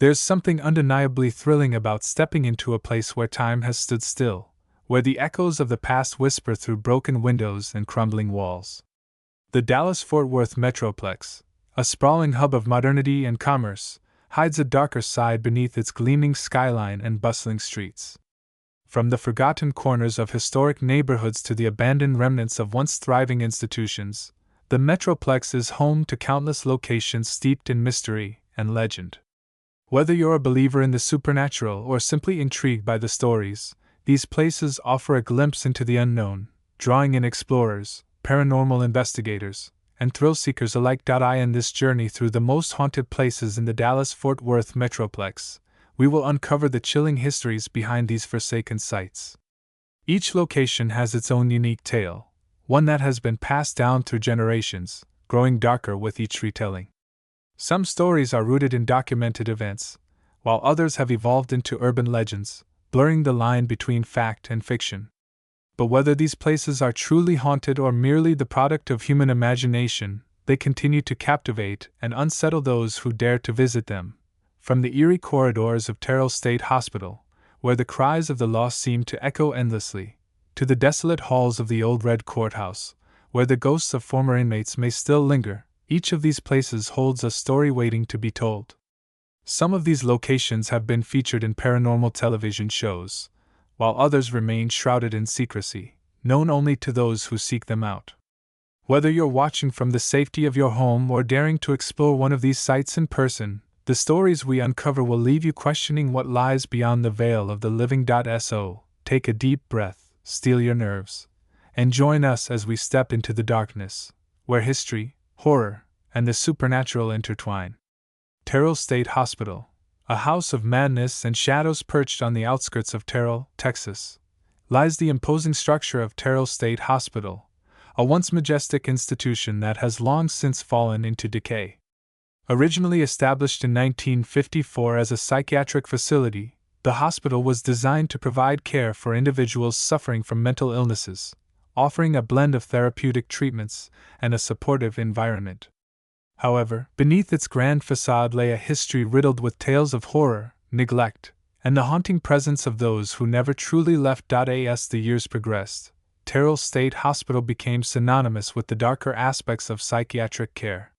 There's something undeniably thrilling about stepping into a place where time has stood still, where the echoes of the past whisper through broken windows and crumbling walls. The Dallas-Fort Worth Metroplex, a sprawling hub of modernity and commerce, hides a darker side beneath its gleaming skyline and bustling streets. From the forgotten corners of historic neighborhoods to the abandoned remnants of once thriving institutions, the Metroplex is home to countless locations steeped in mystery and legend. Whether you're a believer in the supernatural or simply intrigued by the stories, these places offer a glimpse into the unknown, drawing in explorers, paranormal investigators, and thrill seekers alike. In this journey through the most haunted places in the Dallas-Fort Worth Metroplex, we will uncover the chilling histories behind these forsaken sites. Each location has its own unique tale, one that has been passed down through generations, growing darker with each retelling. Some stories are rooted in documented events, while others have evolved into urban legends, blurring the line between fact and fiction. But whether these places are truly haunted or merely the product of human imagination, they continue to captivate and unsettle those who dare to visit them. From the eerie corridors of Terrell State Hospital, where the cries of the lost seem to echo endlessly, to the desolate halls of the old Red Courthouse, where the ghosts of former inmates may still linger, each of these places holds a story waiting to be told. Some of these locations have been featured in paranormal television shows, while others remain shrouded in secrecy, known only to those who seek them out. Whether you're watching from the safety of your home or daring to explore one of these sites in person, the stories we uncover will leave you questioning what lies beyond the veil of the living. So, take a deep breath, steel your nerves, and join us as we step into the darkness, where history, horror, and the supernatural intertwine. Terrell State Hospital, a house of madness and shadows perched on the outskirts of Terrell, Texas, lies the imposing structure of Terrell State Hospital, a once majestic institution that has long since fallen into decay. Originally established in 1954 as a psychiatric facility, the hospital was designed to provide care for individuals suffering from mental illnesses, offering a blend of therapeutic treatments and a supportive environment. However, beneath its grand facade lay a history riddled with tales of horror, neglect, and the haunting presence of those who never truly left. As the years progressed, Terrell State Hospital became synonymous with the darker aspects of psychiatric care.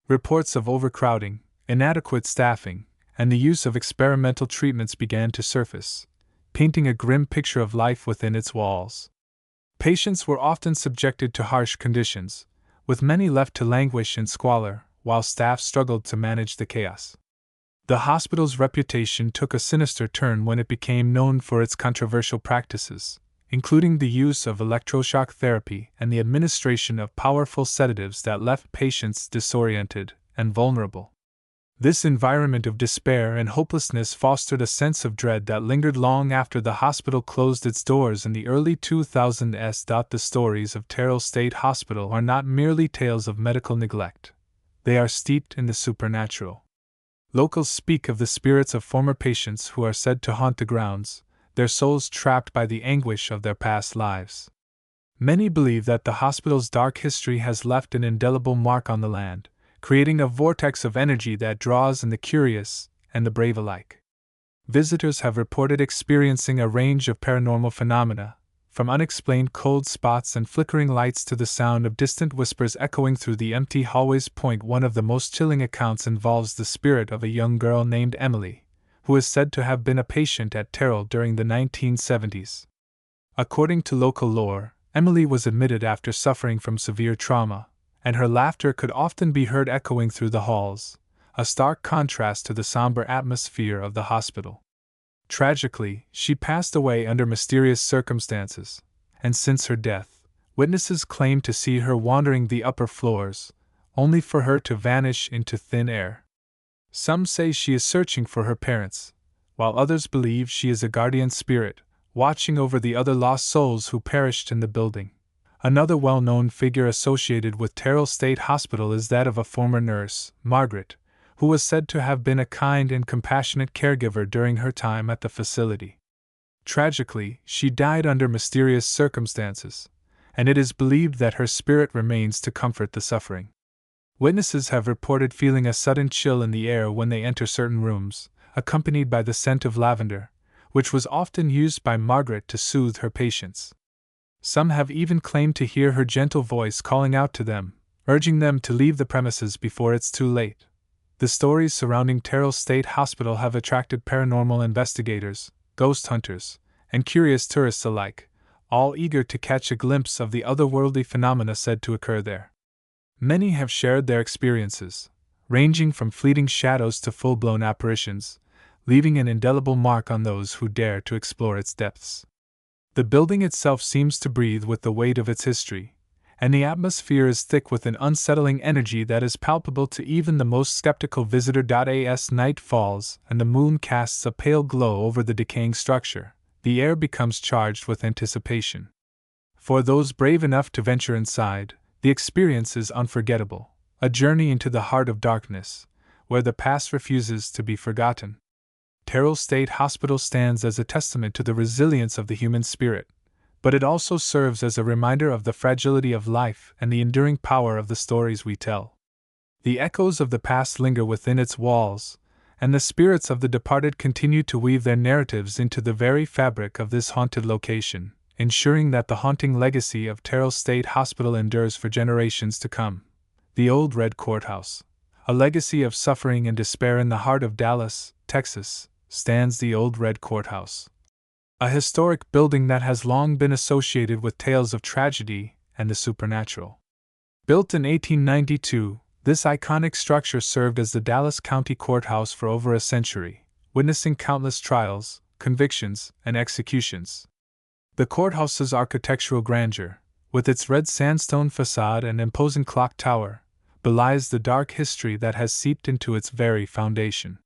Reports of overcrowding, inadequate staffing, and the use of experimental treatments began to surface, painting a grim picture of life within its walls. Patients were often subjected to harsh conditions, with many left to languish in squalor, while staff struggled to manage the chaos. The hospital's reputation took a sinister turn when it became known for its controversial practices, including the use of electroshock therapy and the administration of powerful sedatives that left patients disoriented and vulnerable. This environment of despair and hopelessness fostered a sense of dread that lingered long after the hospital closed its doors in the early 2000s. The stories of Terrell State Hospital are not merely tales of medical neglect. They are steeped in the supernatural. Locals speak of the spirits of former patients who are said to haunt the grounds, their souls trapped by the anguish of their past lives. Many believe that the hospital's dark history has left an indelible mark on the land, creating a vortex of energy that draws in the curious and the brave alike. Visitors have reported experiencing a range of paranormal phenomena, from unexplained cold spots and flickering lights to the sound of distant whispers echoing through the empty hallways. One of the most chilling accounts involves the spirit of a young girl named Emily, who is said to have been a patient at Terrell during the 1970s. According to local lore, Emily was admitted after suffering from severe trauma, and her laughter could often be heard echoing through the halls, a stark contrast to the somber atmosphere of the hospital. Tragically, she passed away under mysterious circumstances, and since her death, witnesses claim to see her wandering the upper floors, only for her to vanish into thin air. Some say she is searching for her parents, while others believe she is a guardian spirit, watching over the other lost souls who perished in the building. Another well-known figure associated with Terrell State Hospital is that of a former nurse, Margaret, who was said to have been a kind and compassionate caregiver during her time at the facility. Tragically, she died under mysterious circumstances, and it is believed that her spirit remains to comfort the suffering. Witnesses have reported feeling a sudden chill in the air when they enter certain rooms, accompanied by the scent of lavender, which was often used by Margaret to soothe her patients. Some have even claimed to hear her gentle voice calling out to them, urging them to leave the premises before it's too late. The stories surrounding Terrell State Hospital have attracted paranormal investigators, ghost hunters, and curious tourists alike, all eager to catch a glimpse of the otherworldly phenomena said to occur there. Many have shared their experiences, ranging from fleeting shadows to full-blown apparitions, leaving an indelible mark on those who dare to explore its depths. The building itself seems to breathe with the weight of its history, and the atmosphere is thick with an unsettling energy that is palpable to even the most skeptical visitor. As night falls and the moon casts a pale glow over the decaying structure, the air becomes charged with anticipation. For those brave enough to venture inside, the experience is unforgettable, a journey into the heart of darkness, where the past refuses to be forgotten. Terrell State Hospital stands as a testament to the resilience of the human spirit, but it also serves as a reminder of the fragility of life and the enduring power of the stories we tell. The echoes of the past linger within its walls, and the spirits of the departed continue to weave their narratives into the very fabric of this haunted location, ensuring that the haunting legacy of Terrell State Hospital endures for generations to come. The Old Red Courthouse, a legacy of suffering and despair in the heart of Dallas, Texas, stands the Old Red Courthouse, a historic building that has long been associated with tales of tragedy and the supernatural. Built in 1892, this iconic structure served as the Dallas County Courthouse for over a century, witnessing countless trials, convictions, and executions. The courthouse's architectural grandeur, with its red sandstone facade and imposing clock tower, belies the dark history that has seeped into its very foundation.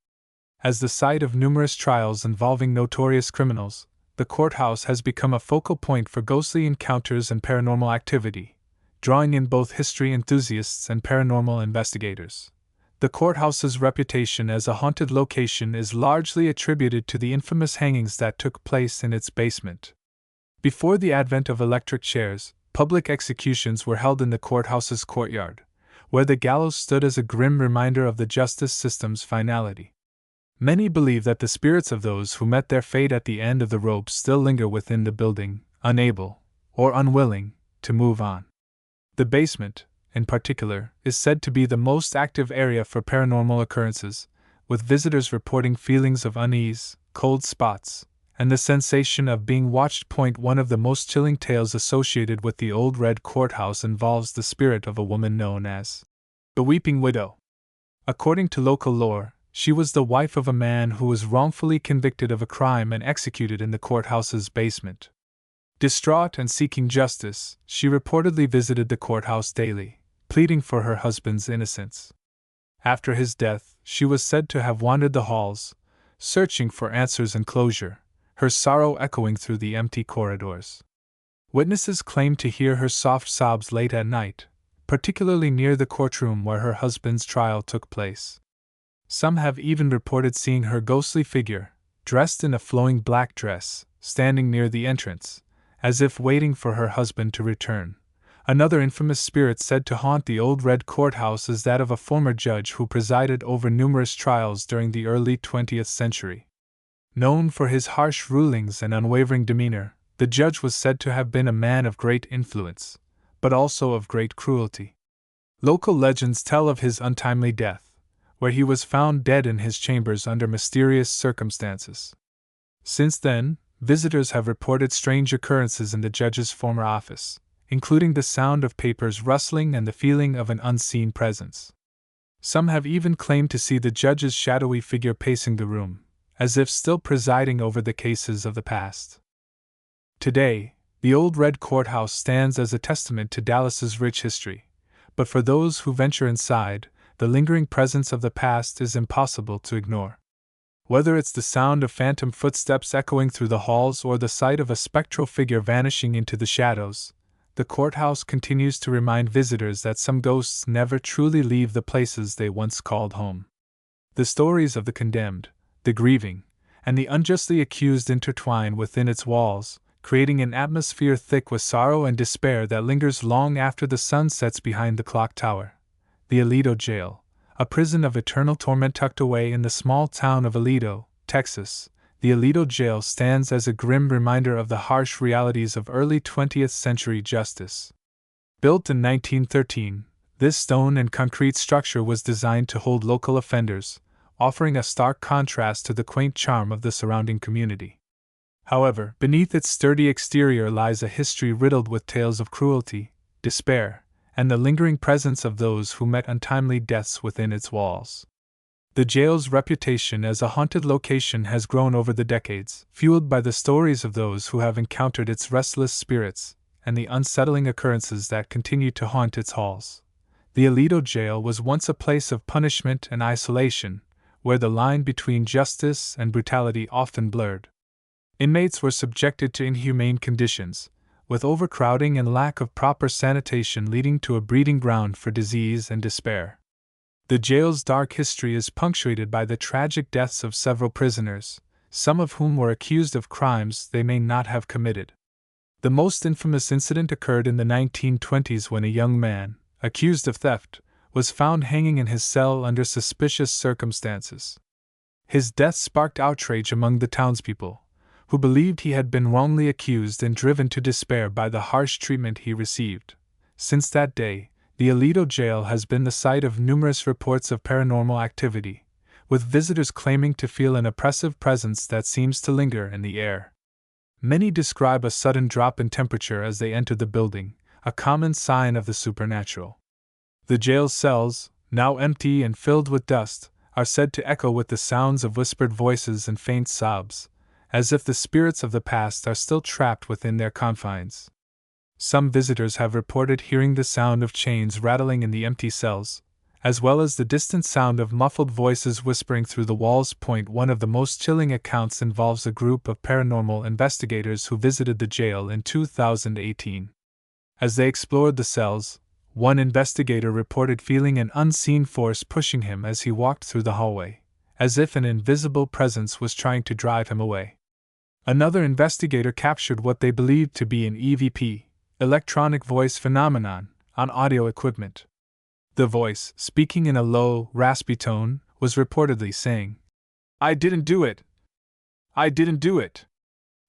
As the site of numerous trials involving notorious criminals, the courthouse has become a focal point for ghostly encounters and paranormal activity, drawing in both history enthusiasts and paranormal investigators. The courthouse's reputation as a haunted location is largely attributed to the infamous hangings that took place in its basement. Before the advent of electric chairs, public executions were held in the courthouse's courtyard, where the gallows stood as a grim reminder of the justice system's finality. Many believe that the spirits of those who met their fate at the end of the rope still linger within the building, unable, or unwilling, to move on. The basement, in particular, is said to be the most active area for paranormal occurrences, with visitors reporting feelings of unease, cold spots, and the sensation of being watched. One of the most chilling tales associated with the Old Red Courthouse involves the spirit of a woman known as the Weeping Widow. According to local lore, she was the wife of a man who was wrongfully convicted of a crime and executed in the courthouse's basement. Distraught and seeking justice, she reportedly visited the courthouse daily, pleading for her husband's innocence. After his death, she was said to have wandered the halls, searching for answers and closure, her sorrow echoing through the empty corridors. Witnesses claimed to hear her soft sobs late at night, particularly near the courtroom where her husband's trial took place. Some have even reported seeing her ghostly figure, dressed in a flowing black dress, standing near the entrance, as if waiting for her husband to return. Another infamous spirit said to haunt the Old Red Courthouse is that of a former judge who presided over numerous trials during the early 20th century. Known for his harsh rulings and unwavering demeanor, the judge was said to have been a man of great influence, but also of great cruelty. Local legends tell of his untimely death, where he was found dead in his chambers under mysterious circumstances. Since then, visitors have reported strange occurrences in the judge's former office, including the sound of papers rustling and the feeling of an unseen presence. Some have even claimed to see the judge's shadowy figure pacing the room, as if still presiding over the cases of the past. Today, the Old Red Courthouse stands as a testament to Dallas's rich history, but for those who venture inside, the lingering presence of the past is impossible to ignore. Whether it's the sound of phantom footsteps echoing through the halls or the sight of a spectral figure vanishing into the shadows, the courthouse continues to remind visitors that some ghosts never truly leave the places they once called home. The stories of the condemned, the grieving, and the unjustly accused intertwine within its walls, creating an atmosphere thick with sorrow and despair that lingers long after the sun sets behind the clock tower. the Aledo Jail, a prison of eternal torment tucked away in the small town of Aledo, Texas. The Aledo Jail stands as a grim reminder of the harsh realities of early 20th century justice. Built in 1913, this stone and concrete structure was designed to hold local offenders, offering a stark contrast to the quaint charm of the surrounding community. However, beneath its sturdy exterior lies a history riddled with tales of cruelty, despair, and the lingering presence of those who met untimely deaths within its walls. The jail's reputation as a haunted location has grown over the decades, fueled by the stories of those who have encountered its restless spirits and the unsettling occurrences that continue to haunt its halls. The Aledo Jail was once a place of punishment and isolation, where the line between justice and brutality often blurred. Inmates were subjected to inhumane conditions, with overcrowding and lack of proper sanitation leading to a breeding ground for disease and despair. The jail's dark history is punctuated by the tragic deaths of several prisoners, some of whom were accused of crimes they may not have committed. The most infamous incident occurred in the 1920s when a young man, accused of theft, was found hanging in his cell under suspicious circumstances. His death sparked outrage among the townspeople, who believed he had been wrongly accused and driven to despair by the harsh treatment he received. Since that day, the Aledo Jail has been the site of numerous reports of paranormal activity, with visitors claiming to feel an oppressive presence that seems to linger in the air. Many describe a sudden drop in temperature as they enter the building, a common sign of the supernatural. The jail's cells, now empty and filled with dust, are said to echo with the sounds of whispered voices and faint sobs, as if the spirits of the past are still trapped within their confines. Some visitors have reported hearing the sound of chains rattling in the empty cells, as well as the distant sound of muffled voices whispering through the walls. One of the most chilling accounts involves a group of paranormal investigators who visited the jail in 2018. As they explored the cells, one investigator reported feeling an unseen force pushing him as he walked through the hallway, as if an invisible presence was trying to drive him away. Another investigator captured what they believed to be an EVP, electronic voice phenomenon, on audio equipment. The voice, speaking in a low, raspy tone, was reportedly saying, "I didn't do it! I didn't do it!"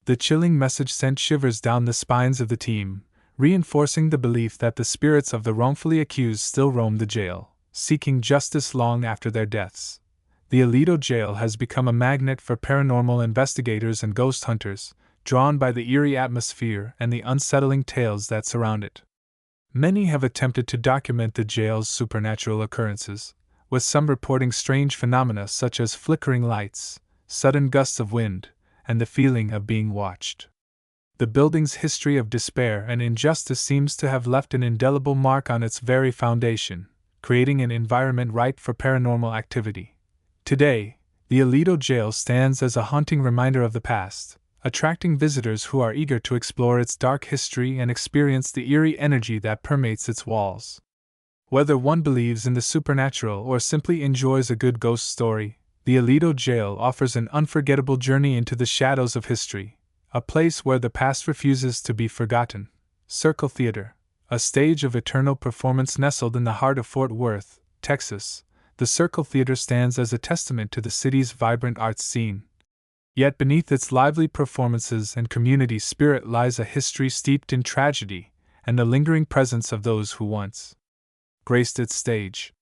The chilling message sent shivers down the spines of the team, reinforcing the belief that the spirits of the wrongfully accused still roam the jail, seeking justice long after their deaths. The Aledo Jail has become a magnet for paranormal investigators and ghost hunters, drawn by the eerie atmosphere and the unsettling tales that surround it. Many have attempted to document the jail's supernatural occurrences, with some reporting strange phenomena such as flickering lights, sudden gusts of wind, and the feeling of being watched. The building's history of despair and injustice seems to have left an indelible mark on its very foundation, creating an environment ripe for paranormal activity. Today, the Aledo Jail stands as a haunting reminder of the past, attracting visitors who are eager to explore its dark history and experience the eerie energy that permeates its walls. Whether one believes in the supernatural or simply enjoys a good ghost story, the Aledo Jail offers an unforgettable journey into the shadows of history, a place where the past refuses to be forgotten. Circle Theater, a stage of eternal performance nestled in the heart of Fort Worth, Texas, the Circle Theater stands as a testament to the city's vibrant arts scene. Yet beneath its lively performances and community spirit lies a history steeped in tragedy and the lingering presence of those who once graced its stage.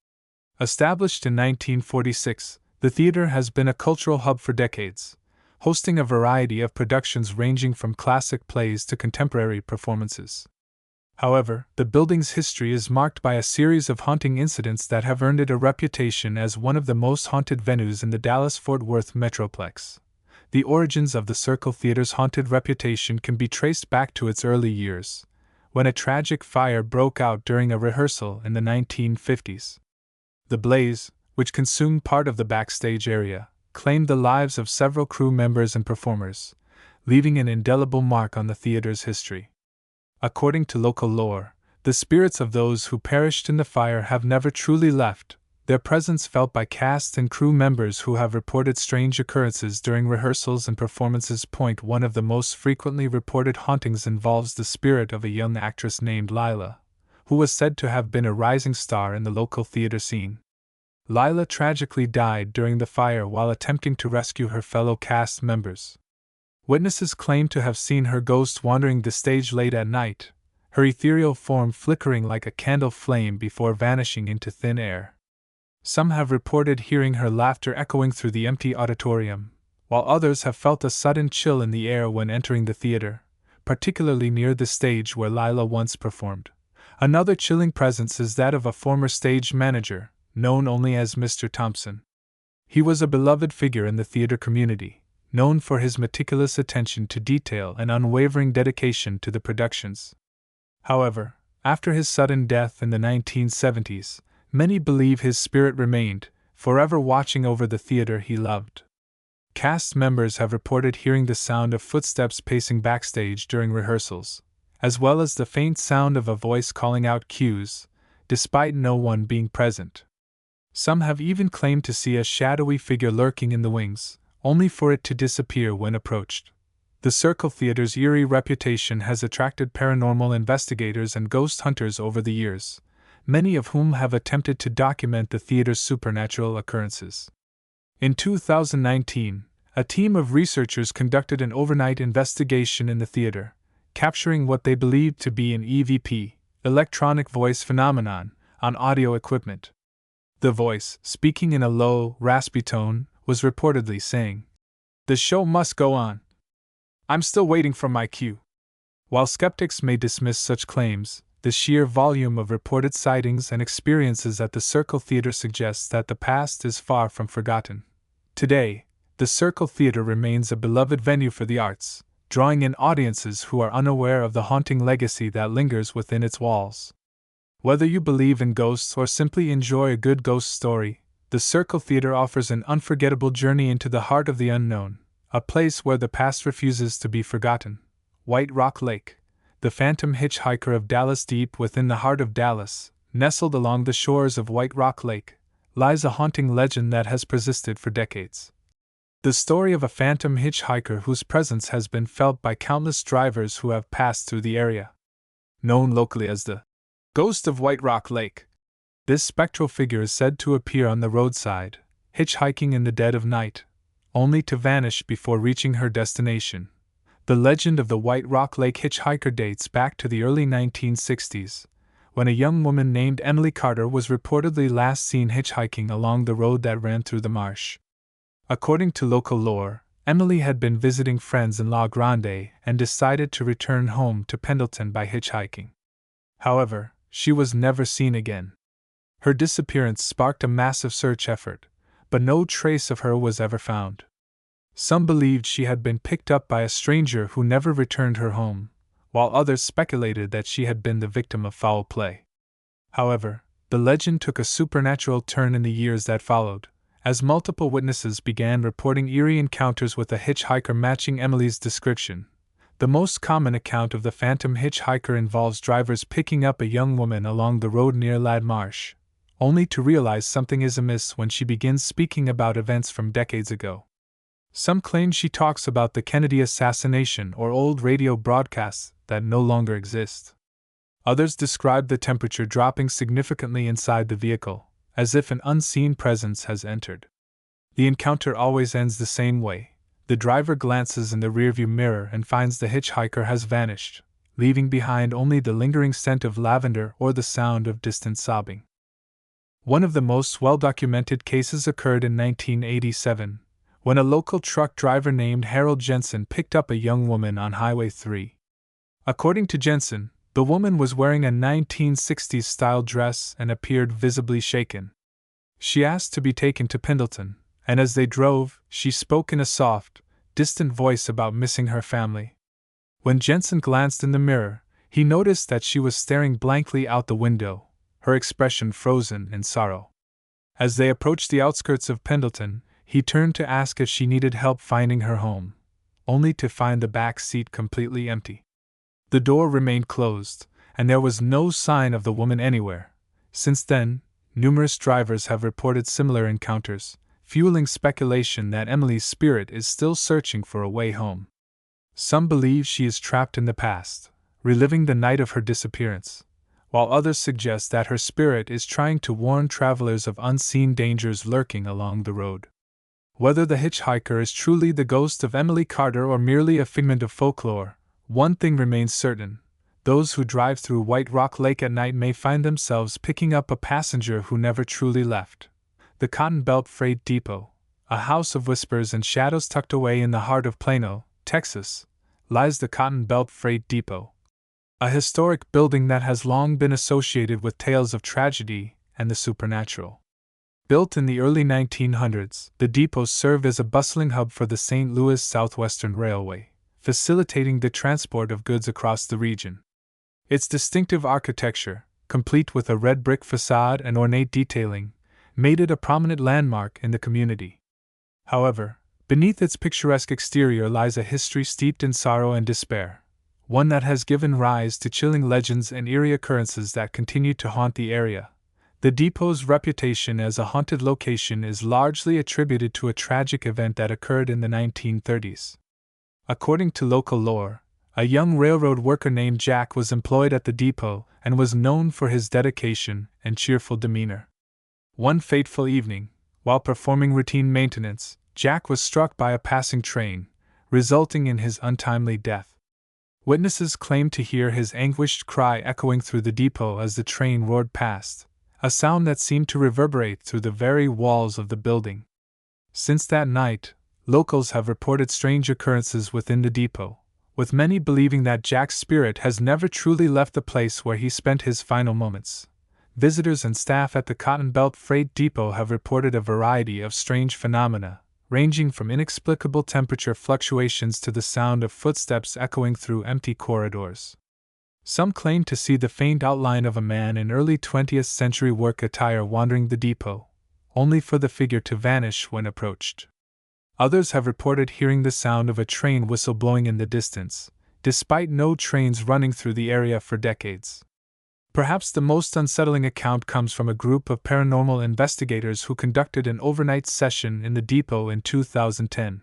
Established in 1946, the theater has been a cultural hub for decades, hosting a variety of productions ranging from classic plays to contemporary performances. However, the building's history is marked by a series of haunting incidents that have earned it a reputation as one of the most haunted venues in the Dallas-Fort Worth Metroplex. The origins of the Circle Theater's haunted reputation can be traced back to its early years, when a tragic fire broke out during a rehearsal in the 1950s. The blaze, which consumed part of the backstage area, claimed the lives of several crew members and performers, leaving an indelible mark on the theater's history. According to local lore, the spirits of those who perished in the fire have never truly left, their presence felt by cast and crew members who have reported strange occurrences during rehearsals and performances. One of the most frequently reported hauntings involves the spirit of a young actress named Lila, who was said to have been a rising star in the local theater scene. Lila tragically died during the fire while attempting to rescue her fellow cast members. Witnesses claim to have seen her ghost wandering the stage late at night, her ethereal form flickering like a candle flame before vanishing into thin air. Some have reported hearing her laughter echoing through the empty auditorium, while others have felt a sudden chill in the air when entering the theater, particularly near the stage where Lila once performed. Another chilling presence is that of a former stage manager, known only as Mr. Thompson. He was a beloved figure in the theater community, known for his meticulous attention to detail and unwavering dedication to the productions. However, after his sudden death in the 1970s, many believe his spirit remained, forever watching over the theater he loved. Cast members have reported hearing the sound of footsteps pacing backstage during rehearsals, as well as the faint sound of a voice calling out cues, despite no one being present. Some have even claimed to see a shadowy figure lurking in the wings, only for it to disappear when approached. The Circle Theater's eerie reputation has attracted paranormal investigators and ghost hunters over the years, many of whom have attempted to document the theater's supernatural occurrences. In 2019, a team of researchers conducted an overnight investigation in the theater, capturing what they believed to be an EVP, electronic voice phenomenon, on audio equipment. The voice, speaking in a low, raspy tone, was reportedly saying, "The show must go on. I'm still waiting for my cue." While skeptics may dismiss such claims, the sheer volume of reported sightings and experiences at the Circle Theater suggests that the past is far from forgotten. Today, the Circle Theater remains a beloved venue for the arts, drawing in audiences who are unaware of the haunting legacy that lingers within its walls. Whether you believe in ghosts or simply enjoy a good ghost story, the Circle Theater offers an unforgettable journey into the heart of the unknown, a place where the past refuses to be forgotten. White Rock Lake, the phantom hitchhiker of Dallas. Deep within the heart of Dallas, nestled along the shores of White Rock Lake, lies a haunting legend that has persisted for decades. The story of a phantom hitchhiker whose presence has been felt by countless drivers who have passed through the area. Known locally as the Ghost of White Rock Lake, this spectral figure is said to appear on the roadside, hitchhiking in the dead of night, only to vanish before reaching her destination. The legend of the White Rock Lake hitchhiker dates back to the early 1960s, when a young woman named Emily Carter was reportedly last seen hitchhiking along the road that ran through the marsh. According to local lore, Emily had been visiting friends in La Grande and decided to return home to Pendleton by hitchhiking. However, she was never seen again. Her disappearance sparked a massive search effort, but no trace of her was ever found. Some believed she had been picked up by a stranger who never returned her home, while others speculated that she had been the victim of foul play. However, the legend took a supernatural turn in the years that followed, as multiple witnesses began reporting eerie encounters with a hitchhiker matching Emily's description. The most common account of the phantom hitchhiker involves drivers picking up a young woman along the road near Lad Marsh, only to realize something is amiss when she begins speaking about events from decades ago. Some claim she talks about the Kennedy assassination or old radio broadcasts that no longer exist. Others describe the temperature dropping significantly inside the vehicle, as if an unseen presence has entered. The encounter always ends the same way. The driver glances in the rearview mirror and finds the hitchhiker has vanished, leaving behind only the lingering scent of lavender or the sound of distant sobbing. One of the most well-documented cases occurred in 1987, when a local truck driver named Harold Jensen picked up a young woman on Highway 3. According to Jensen, the woman was wearing a 1960s-style dress and appeared visibly shaken. She asked to be taken to Pendleton, and as they drove, she spoke in a soft, distant voice about missing her family. When Jensen glanced in the mirror, he noticed that she was staring blankly out the window, her expression frozen in sorrow. As they approached the outskirts of Pendleton, he turned to ask if she needed help finding her home, only to find the back seat completely empty. The door remained closed, and there was no sign of the woman anywhere. Since then, numerous drivers have reported similar encounters, fueling speculation that Emily's spirit is still searching for a way home. Some believe she is trapped in the past, reliving the night of her disappearance, while others suggest that her spirit is trying to warn travelers of unseen dangers lurking along the road. Whether the hitchhiker is truly the ghost of Emily Carter or merely a figment of folklore, one thing remains certain: those who drive through White Rock Lake at night may find themselves picking up a passenger who never truly left. The Cotton Belt Freight Depot, a house of whispers and shadows tucked away in the heart of Plano, Texas, lies the Cotton Belt Freight Depot, a historic building that has long been associated with tales of tragedy and the supernatural. Built in the early 1900s, the depot served as a bustling hub for the St. Louis Southwestern Railway, facilitating the transport of goods across the region. Its distinctive architecture, complete with a red brick facade and ornate detailing, made it a prominent landmark in the community. However, beneath its picturesque exterior lies a history steeped in sorrow and despair, one that has given rise to chilling legends and eerie occurrences that continue to haunt the area. The depot's reputation as a haunted location is largely attributed to a tragic event that occurred in the 1930s. According to local lore, a young railroad worker named Jack was employed at the depot and was known for his dedication and cheerful demeanor. One fateful evening, while performing routine maintenance, Jack was struck by a passing train, resulting in his untimely death. Witnesses claimed to hear his anguished cry echoing through the depot as the train roared past, a sound that seemed to reverberate through the very walls of the building. Since that night, locals have reported strange occurrences within the depot, with many believing that Jack's spirit has never truly left the place where he spent his final moments. Visitors and staff at the Cotton Belt Freight Depot have reported a variety of strange phenomena, ranging from inexplicable temperature fluctuations to the sound of footsteps echoing through empty corridors. Some claim to see the faint outline of a man in early 20th century work attire wandering the depot, only for the figure to vanish when approached. Others have reported hearing the sound of a train whistle blowing in the distance, despite no trains running through the area for decades. Perhaps the most unsettling account comes from a group of paranormal investigators who conducted an overnight session in the depot in 2010.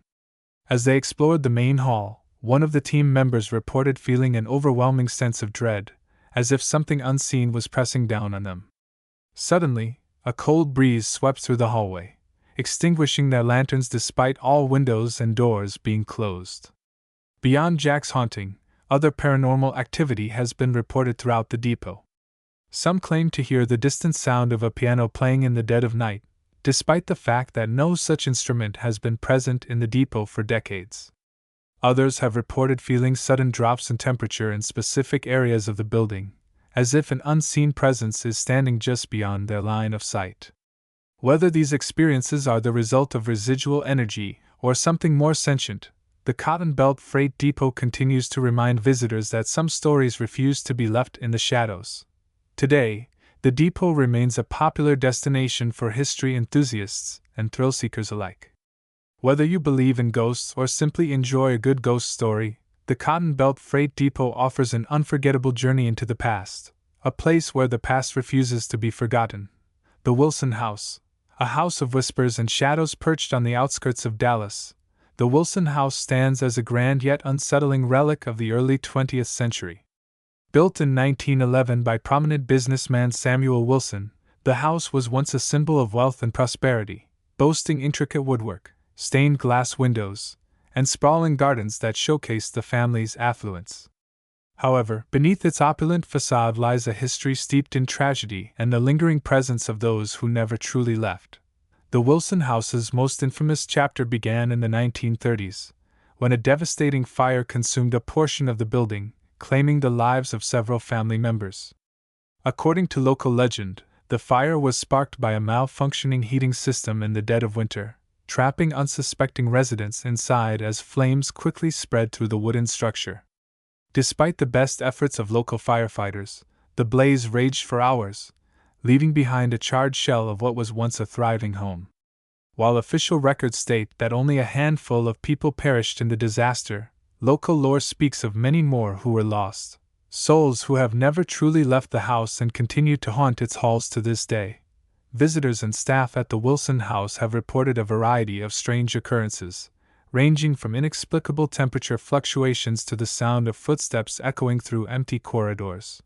As they explored the main hall, one of the team members reported feeling an overwhelming sense of dread, as if something unseen was pressing down on them. Suddenly, a cold breeze swept through the hallway, extinguishing their lanterns despite all windows and doors being closed. Beyond Jack's haunting, other paranormal activity has been reported throughout the depot. Some claim to hear the distant sound of a piano playing in the dead of night, despite the fact that no such instrument has been present in the depot for decades. Others have reported feeling sudden drops in temperature in specific areas of the building, as if an unseen presence is standing just beyond their line of sight. Whether these experiences are the result of residual energy or something more sentient, the Cotton Belt Freight Depot continues to remind visitors that some stories refuse to be left in the shadows. Today, the depot remains a popular destination for history enthusiasts and thrill seekers alike. Whether you believe in ghosts or simply enjoy a good ghost story, the Cotton Belt Freight Depot offers an unforgettable journey into the past, a place where the past refuses to be forgotten. The Wilson House, a house of whispers and shadows perched on the outskirts of Dallas. The Wilson House stands as a grand yet unsettling relic of the early 20th century. Built in 1911 by prominent businessman Samuel Wilson, the house was once a symbol of wealth and prosperity, boasting intricate woodwork, stained glass windows, and sprawling gardens that showcased the family's affluence. However, beneath its opulent facade lies a history steeped in tragedy and the lingering presence of those who never truly left. The Wilson House's most infamous chapter began in the 1930s, when a devastating fire consumed a portion of the building, claiming the lives of several family members. According to local legend, the fire was sparked by a malfunctioning heating system in the dead of winter, trapping unsuspecting residents inside as flames quickly spread through the wooden structure. Despite the best efforts of local firefighters, the blaze raged for hours, leaving behind a charred shell of what was once a thriving home. While official records state that only a handful of people perished in the disaster, local lore speaks of many more who were lost, souls who have never truly left the house and continue to haunt its halls to this day. Visitors and staff at the Wilson House have reported a variety of strange occurrences, ranging from inexplicable temperature fluctuations to the sound of footsteps echoing through empty corridors.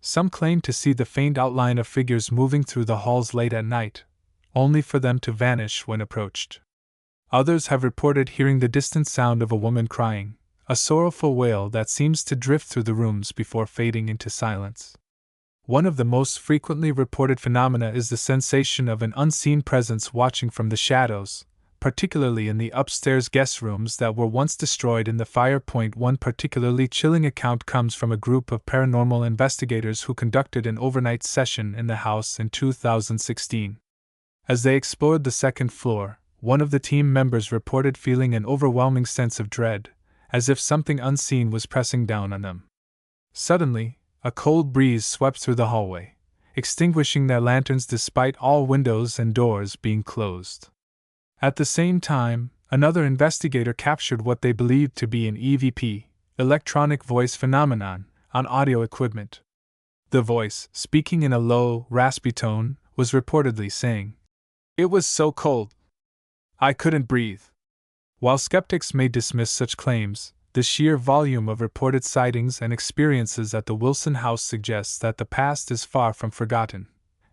Some claim to see the faint outline of figures moving through the halls late at night, only for them to vanish when approached. Others have reported hearing the distant sound of a woman crying, a sorrowful wail that seems to drift through the rooms before fading into silence. One of the most frequently reported phenomena is the sensation of an unseen presence watching from the shadows, particularly in the upstairs guest rooms that were once destroyed in the fire. One particularly chilling account comes from a group of paranormal investigators who conducted an overnight session in the house in 2016. As they explored the second floor, one of the team members reported feeling an overwhelming sense of dread, as if something unseen was pressing down on them. Suddenly, a cold breeze swept through the hallway, extinguishing their lanterns despite all windows and doors being closed. At the same time, another investigator captured what they believed to be an EVP, electronic voice phenomenon, on audio equipment. The voice, speaking in a low, raspy tone, was reportedly saying, "It was so cold. I couldn't breathe." While skeptics may dismiss such claims, the sheer volume of reported sightings and experiences at the Wilson house suggests that the past is far from forgotten.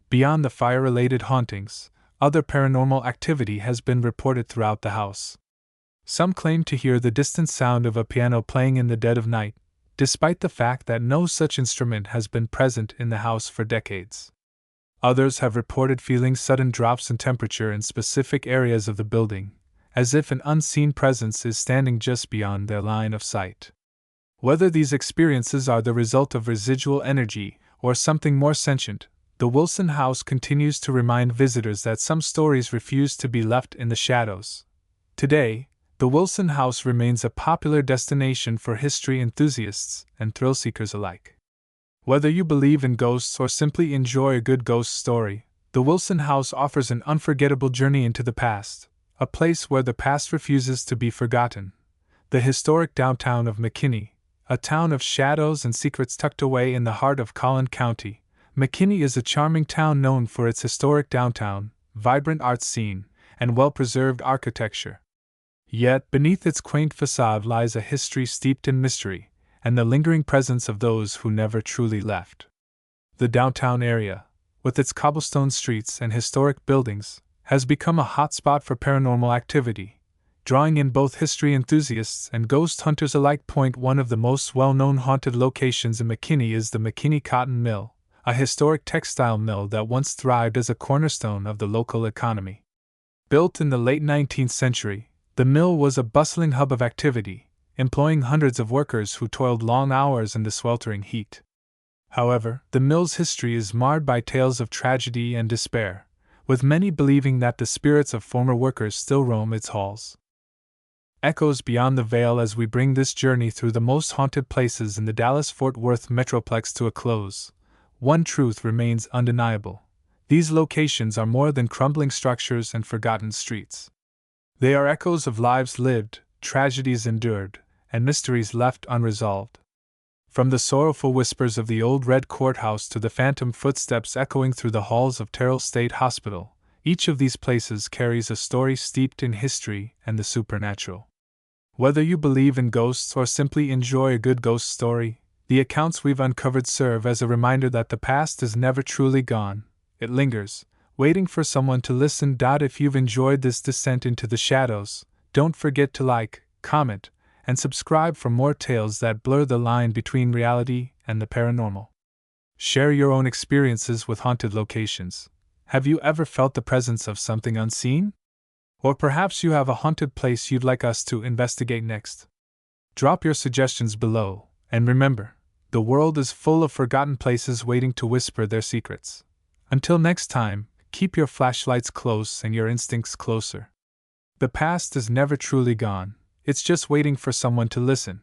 Beyond the fire-related hauntings, other paranormal activity has been reported throughout the house. Some claim to hear the distant sound of a piano playing in the dead of night, despite the fact that no such instrument has been present in the house for decades. Others have reported feeling sudden drops in temperature in specific areas of the building, as if an unseen presence is standing just beyond their line of sight. Whether these experiences are the result of residual energy or something more sentient, the Wilson house continues to remind visitors that some stories refuse to be left in the shadows. Today, the Wilson house remains a popular destination for history enthusiasts and thrill seekers alike. Whether you believe in ghosts or simply enjoy a good ghost story, the Wilson house offers an unforgettable journey into the past, a place where the past refuses to be forgotten. The historic downtown of McKinney, a town of shadows and secrets tucked away in the heart of Collin County, McKinney is a charming town known for its historic downtown, vibrant art scene, and well-preserved architecture. Yet beneath its quaint facade lies a history steeped in mystery, and the lingering presence of those who never truly left. The downtown area, with its cobblestone streets and historic buildings, has become a hotspot for paranormal activity, drawing in both history enthusiasts and ghost hunters alike. One of the most well-known haunted locations in McKinney is the McKinney Cotton Mill, a historic textile mill that once thrived as a cornerstone of the local economy. Built in the late 19th century, the mill was a bustling hub of activity, employing hundreds of workers who toiled long hours in the sweltering heat. However, the mill's history is marred by tales of tragedy and despair, with many believing that the spirits of former workers still roam its halls. Echoes beyond the veil as we bring this journey through the most haunted places in the Dallas-Fort Worth Metroplex to a close. One truth remains undeniable: these locations are more than crumbling structures and forgotten streets. They are echoes of lives lived, tragedies endured, and mysteries left unresolved. From the sorrowful whispers of the old red courthouse to the phantom footsteps echoing through the halls of Terrell State Hospital, each of these places carries a story steeped in history and the supernatural. Whether you believe in ghosts or simply enjoy a good ghost story, the accounts we've uncovered serve as a reminder that the past is never truly gone. It lingers, waiting for someone to listen. If you've enjoyed this descent into the shadows, don't forget to like, comment, and subscribe for more tales that blur the line between reality and the paranormal. Share your own experiences with haunted locations. Have you ever felt the presence of something unseen? Or perhaps you have a haunted place you'd like us to investigate next. Drop your suggestions below, and remember, the world is full of forgotten places waiting to whisper their secrets. Until next time, keep your flashlights close and your instincts closer. The past is never truly gone, it's just waiting for someone to listen.